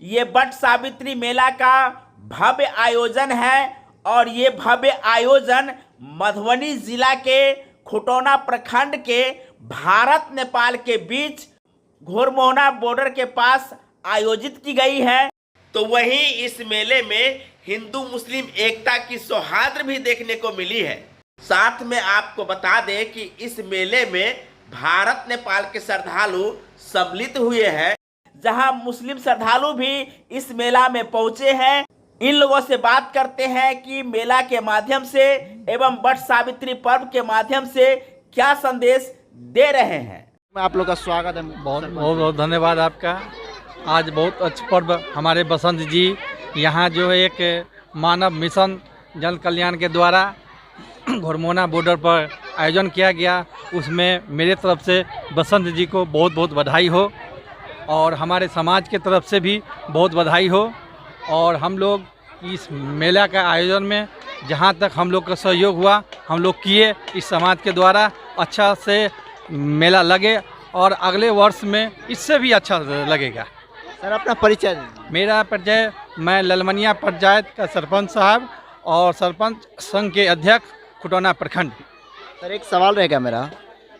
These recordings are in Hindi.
ये वट सावित्री मेला का भव्य आयोजन है और ये भव्य आयोजन मधुबनी जिला के खुटौना प्रखंड के भारत नेपाल के बीच घोरमोहना बॉर्डर के पास आयोजित की गई है। तो वहीं इस मेले में हिंदू मुस्लिम एकता की सौहार्द भी देखने को मिली है। साथ में आपको बता दें कि इस मेले में भारत नेपाल के श्रद्धालु सम्मिलित हुए हैं, जहां मुस्लिम श्रद्धालु भी इस मेला में पहुंचे हैं। इन लोगों से बात करते हैं कि मेला के माध्यम से एवं वट सावित्री पर्व के माध्यम से क्या संदेश दे रहे हैं। आप लोग का स्वागत है। बहुत बहुत धन्यवाद आपका। आज बहुत अच्छा पर्व हमारे बसंत जी यहाँ जो है एक मानव मिशन जन कल्याण के द्वारा घोरमोहना बॉर्डर पर आयोजन किया गया, उसमें मेरे तरफ से बसंत जी को बहुत बहुत बधाई हो और हमारे समाज के तरफ से भी बहुत बधाई हो। और हम लोग इस मेला का आयोजन में जहाँ तक हम लोग का सहयोग हुआ हम लोग किए, इस समाज के द्वारा अच्छा से मेला लगे और अगले वर्ष में इससे भी अच्छा लगेगा। सर अपना परिचय दीजिए। मेरा परिचय, मैं ललमनिया पंचायत का सरपंच साहब और सरपंच संघ के अध्यक्ष खुटौना प्रखंड। सर एक सवाल रहेगा मेरा,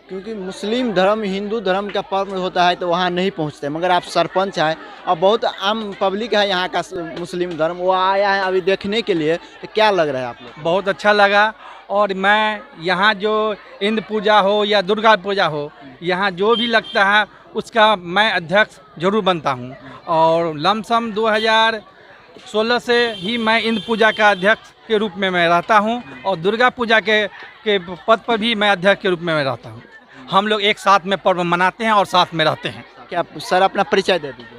क्योंकि मुस्लिम धर्म हिंदू धर्म का पर्व होता है तो वहाँ नहीं पहुँचते, मगर आप सरपंच हैं और बहुत आम पब्लिक है यहाँ का मुस्लिम धर्म, वो आया है अभी देखने के लिए, तो क्या लग रहा है आप लोग? बहुत अच्छा लगा। और मैं यहाँ जो इंद्र पूजा हो या दुर्गा पूजा हो, यहाँ जो भी लगता है उसका मैं अध्यक्ष जरूर बनता हूँ। और लमसम 2016 से ही मैं इंद्र पूजा का अध्यक्ष के रूप में मैं रहता हूँ और दुर्गा पूजा के पद पर भी मैं अध्यक्ष के रूप में मैं रहता हूँ। हम लोग एक साथ में पर्व मनाते हैं और साथ में रहते हैं। क्या सर अपना परिचय दे दीजिए।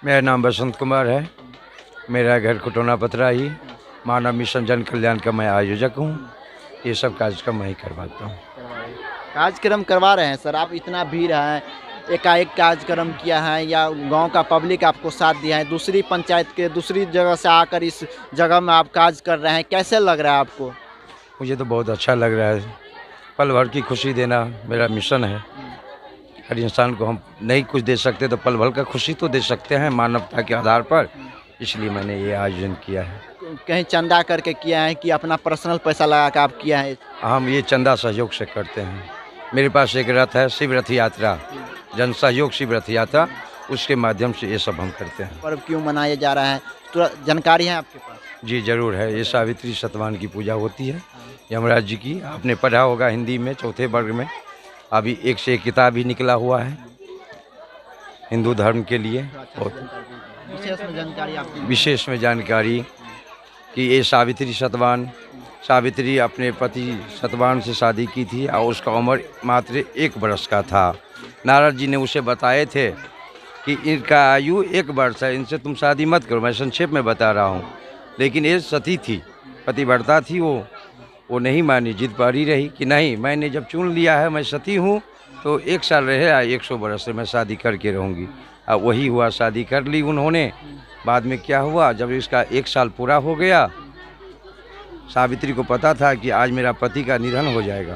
मेरा नाम बसंत कुमार है, मेरा घर खुटौना पथराही, मानव मिशन जन कल्याण का मैं आयोजक हूँ। ये सब कार्यक्रम मैं ही करवाता हूँ। कार्यक्रम करवा रहे हैं सर, आप इतना भीड़ है, एकाएक कार्यक्रम किया है या गांव का पब्लिक आपको साथ दिया है, दूसरी पंचायत के दूसरी जगह से आकर इस जगह में आप कार्य कर रहे हैं, कैसे लग रहा है आपको? मुझे तो बहुत अच्छा लग रहा है। पल भर की खुशी देना मेरा मिशन है। हर इंसान को हम नहीं कुछ दे सकते तो पल भर का खुशी तो दे सकते हैं मानवता के आधार पर, इसलिए मैंने ये आयोजन किया है। कहीं चंदा करके किया है कि अपना पर्सनल पैसा लगा कर आप किया है? हम ये चंदा सहयोग से करते हैं। मेरे पास एक रथ है, शिव रथ यात्रा, जन सहयोग शिव रथ यात्रा, उसके माध्यम से ये सब हम करते हैं। पर्व क्यों मनाया जा रहा है, तो जानकारी है आपके पास? जी ज़रूर है। ये सावित्री सतवाहन की पूजा होती है यमराज जी की। आपने पढ़ा होगा हिंदी में चौथे वर्ग में, अभी एक से एक किताब ही निकला हुआ है हिंदू धर्म के लिए। विशेष में जानकारी कि ये सावित्री सतवाहन, सावित्री अपने पति सतवाहन से शादी की थी और उसका उम्र मात्र 1 वर्ष का था। नारद जी ने उसे बताए थे कि इनका आयु 1 वर्ष है, इनसे तुम शादी मत करो। मैं संक्षेप में बता रहा हूँ। लेकिन ये सती थी, पतिव्रता थी, वो नहीं मानी, जिद पर ही रही कि नहीं, मैंने जब चुन लिया है मैं सती हूँ तो 1 साल रहे या 100 वर्ष से मैं शादी करके रहूँगी। अब वही हुआ, शादी कर ली उन्होंने। बाद में क्या हुआ, जब इसका 1 साल पूरा हो गया, सावित्री को पता था कि आज मेरा पति का निधन हो जाएगा।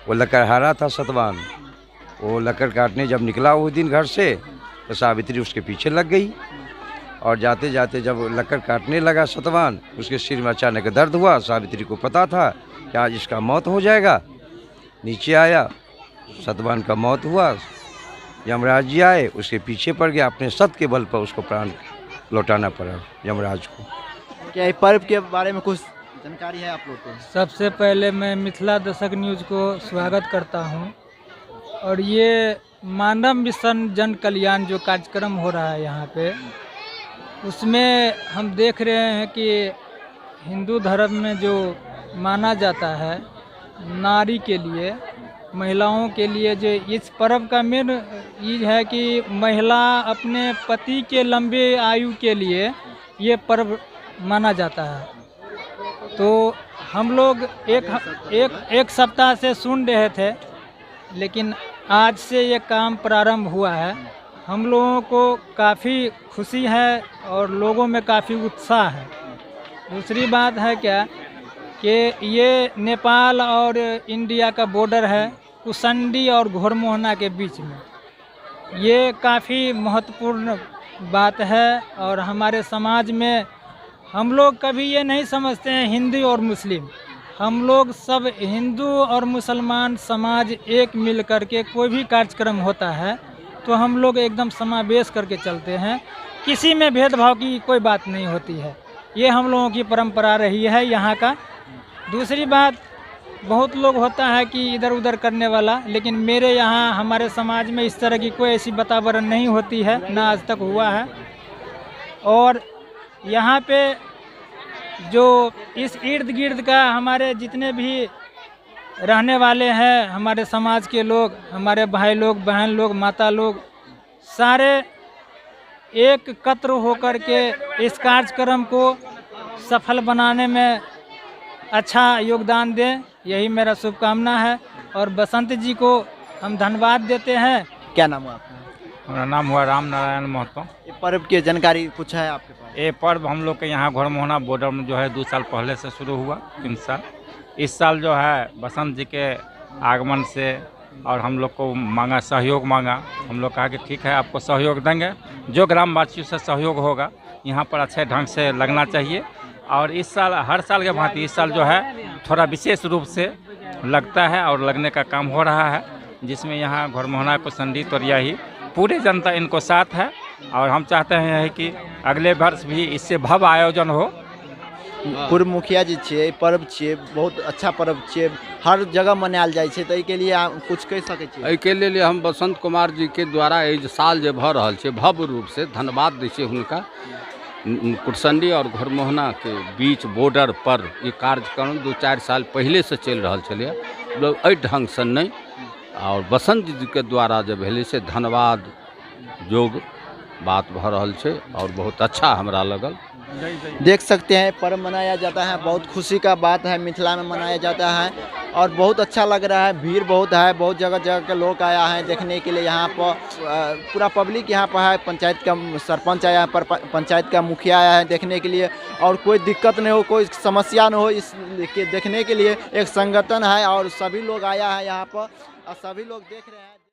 वो लकड़हारा था सतवाहन, वो लकड़ काटने जब निकला उस दिन घर से तो सावित्री उसके पीछे लग गई और जाते जाते जब लकड़ काटने लगा सतवाहन, उसके सिर में अचानक दर्द हुआ। सावित्री को पता था कि आज इसका मौत हो जाएगा। नीचे आया, सतवाहन का मौत हुआ। यमराज जी आए, उसके पीछे पड़ गया, अपने सत के बल पर उसको प्राण लौटाना पड़ा यमराज को। क्या ये पर्व के बारे में कुछ जानकारी है आप लोग को? सबसे पहले मैं मिथिला दशक न्यूज़ को स्वागत करता हूं। और ये मानव मिशन जन कल्याण जो कार्यक्रम हो रहा है यहाँ पे, उसमें हम देख रहे हैं कि हिंदू धर्म में जो माना जाता है नारी के लिए, महिलाओं के लिए, जो इस पर्व का मेन ये है कि महिला अपने पति के लंबे आयु के लिए ये पर्व माना जाता है। तो हम लोग एक सप्ताह से सुन रहे थे, लेकिन आज से ये काम प्रारंभ हुआ है। हम लोगों को काफ़ी खुशी है और लोगों में काफ़ी उत्साह है। दूसरी बात है क्या कि ये नेपाल और इंडिया का बॉर्डर है, कुसंडी और घोरमोहना के बीच में। ये काफ़ी महत्वपूर्ण बात है। और हमारे समाज में हम लोग कभी ये नहीं समझते हैं हिंदू और मुस्लिम, हम लोग सब हिंदू और मुसलमान समाज एक मिल करके कोई भी कार्यक्रम होता है तो हम लोग एकदम समावेश करके चलते हैं, किसी में भेदभाव की कोई बात नहीं होती है। ये हम लोगों की परंपरा रही है यहाँ का। दूसरी बात, बहुत लोग होता है कि इधर उधर करने वाला, लेकिन मेरे यहाँ हमारे समाज में इस तरह की कोई ऐसी वातावरण नहीं होती है, ना आज तक हुआ है। और यहाँ पे जो इस इर्द गिर्द का हमारे जितने भी रहने वाले हैं, हमारे समाज के लोग, हमारे भाई लोग, बहन लोग, माता लोग, सारे एकत्र होकर के इस कार्यक्रम को सफल बनाने में अच्छा योगदान दें, यही मेरा शुभकामना है। और बसंत जी को हम धन्यवाद देते हैं। क्या नाम है आपका? हमारा नाम हुआ राम नारायण महतो। ये पर्व की जानकारी कुछ है आपके पास? ये पर्व हम लोग के यहाँ घरमोहना बॉर्डर में जो है 2 साल पहले से शुरू हुआ, 3 साल। इस साल जो है बसंत जी के आगमन से और हम लोग को मांगा, सहयोग मांगा। हम लोग कहा कि ठीक है आपको सहयोग देंगे, जो ग्रामवासियों से सहयोग होगा यहाँ पर अच्छे ढंग से लगना चाहिए। और इस साल हर साल के भांति इस साल जो है थोड़ा विशेष रूप से लगता है और लगने का काम हो रहा है, जिसमें यहाँ घरमोहना को संडी तोरियाही पूरी जनता इनको साथ है। और हम चाहते हैं कि अगले वर्ष भी इससे भव्य आयोजन हो। पूर्व मुखिया जी छे, पर्व छे, बहुत अच्छा पर्व छे, हर जगह मनायल जाइ छे, तो एहि के लिए कुछ कह सकै छियै? एहिके लेल हम बसंत कुमार जी के द्वारा एहि जे साल जे भऽ रहल छै भव्य रूप से धन्यवाद दै छियै हुनका। कुटसंडी और घरमोहना के बीच बॉर्डर पर ये कार्यक्रम 2-4 साल पहले से चल रहा छलै, लोग एहि ढंग से नहीं, और बसंत जी के द्वारा जब भेलै से धन्यवाद योग बात भऽ रहल छै और बहुत अच्छा हमरा लगल। देख सकते हैं पर्व मनाया जाता है, बहुत खुशी का बात है, मिथिला में मनाया जाता है और बहुत अच्छा लग रहा है। भीड़ बहुत है, बहुत जगह जगह के लोग आया है देखने के लिए। यहाँ पर पूरा पब्लिक यहाँ पर है, पंचायत का सरपंच आया पर, पंचायत का मुखिया आया है देखने के लिए। और कोई दिक्कत नहीं हो, कोई समस्या न हो, इस देखने के लिए एक संगठन है और सभी लोग आया है यहाँ पर और सभी लोग देख रहे हैं।